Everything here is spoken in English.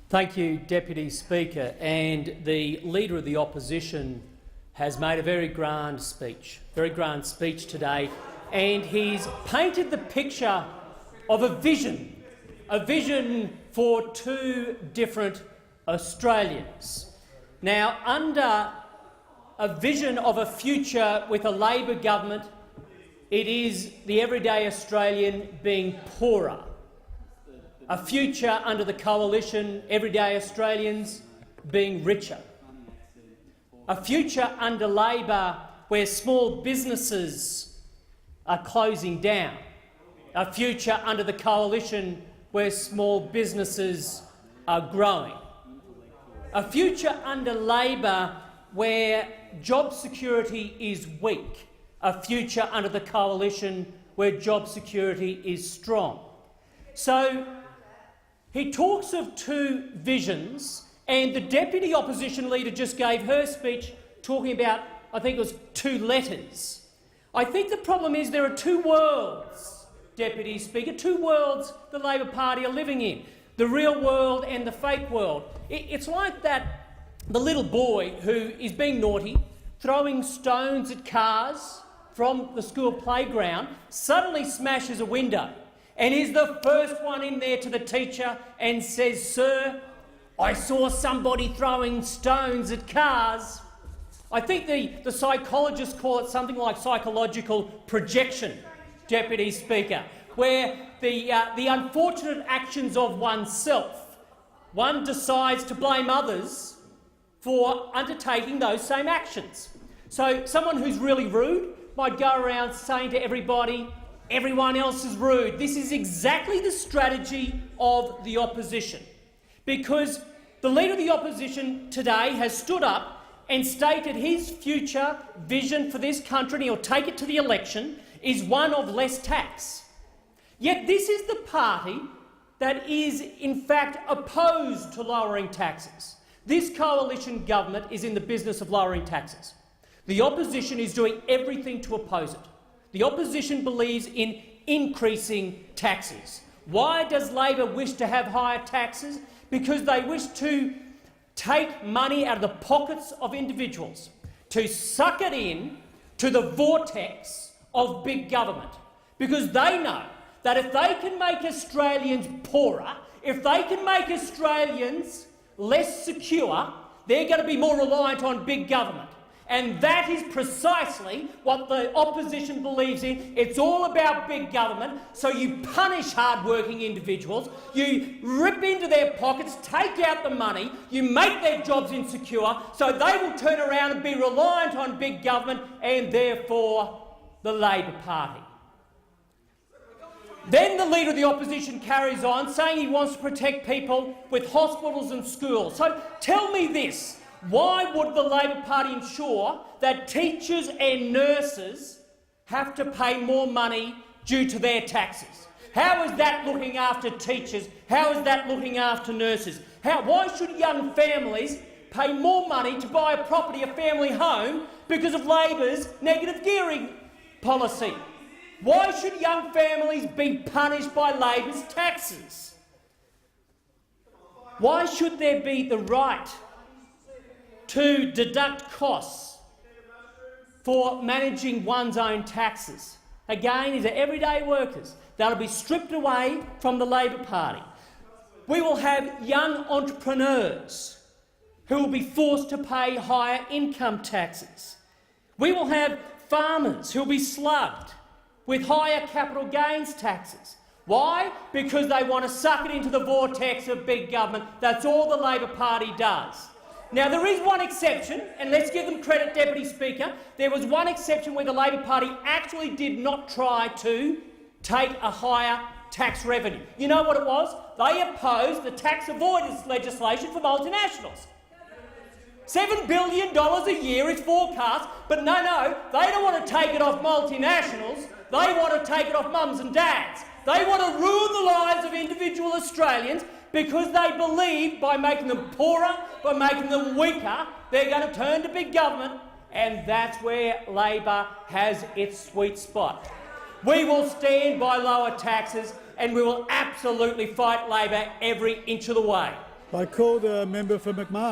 Thank you, Deputy Speaker. And the Leader of the Opposition has made a very grand speech today, and he's painted the picture of a vision for two different Australians. Now, under a vision of a future with a Labor government, it is the everyday Australian being poorer. A future under the coalition, everyday Australians being richer. A future under Labor where small businesses are closing down. A future under the coalition where small businesses are growing. A future under Labor where job security is weak. A future under the coalition where job security is strong. So he talks of two visions, and the Deputy Opposition Leader just gave her speech talking about, I think it was 2 letters. I think the problem is there are 2 worlds, Deputy Speaker, 2 worlds the Labor Party are living in, the real world and the fake world. It's like that the little boy who is being naughty, throwing stones at cars from the school playground, suddenly smashes a window and is the first one in there to the teacher and says, "Sir, I saw somebody throwing stones at cars." I think the psychologists call it something like psychological projection, Deputy Speaker, where the unfortunate actions of oneself, one decides to blame others for undertaking those same actions. So someone who's really rude might go around saying to everybody, "Everyone else is rude." This is exactly the strategy of the opposition, because the Leader of the Opposition today has stood up and stated his future vision for this country, and he'll take it to the election, is one of less tax. Yet this is the party that is in fact opposed to lowering taxes. This coalition government is in the business of lowering taxes. The opposition is doing everything to oppose it. The opposition believes in increasing taxes. Why does Labor wish to have higher taxes? Because they wish to take money out of the pockets of individuals, to suck it in to the vortex of big government, because they know that if they can make Australians poorer, if they can make Australians less secure, they're going to be more reliant on big government. And that is precisely what the opposition believes in. It's all about big government, so you punish hard-working individuals, you rip into their pockets, take out the money, you make their jobs insecure, so they will turn around and be reliant on big government and therefore the Labor Party. Then the Leader of the Opposition carries on, saying he wants to protect people with hospitals and schools. So tell me this. Why would the Labor Party ensure that teachers and nurses have to pay more money due to their taxes? How is that looking after teachers? How is that looking after nurses? Why should young families pay more money to buy a property, a family home, because of Labor's negative gearing policy? Why should young families be punished by Labor's taxes? Why should there be the right to deduct costs for managing one's own taxes? Again, these are everyday workers. They'll be stripped away from the Labor Party. We will have young entrepreneurs who will be forced to pay higher income taxes. We will have farmers who will be slugged with higher capital gains taxes. Why? Because they want to suck it into the vortex of big government. That's all the Labor Party does. Now, there is one exception, and let's give them credit, Deputy Speaker. There was one exception where the Labor Party actually did not try to take a higher tax revenue. You know what it was? They opposed the tax avoidance legislation for multinationals. $7 billion a year is forecast, but no, they don't want to take it off multinationals. They want to take it off mums and dads. They want to ruin the lives of individual Australians, because they believe by making them poorer, by making them weaker, they're going to turn to big government, and that's where Labor has its sweet spot. We will stand by lower taxes, and we will absolutely fight Labor every inch of the way. I call the member for McMahon.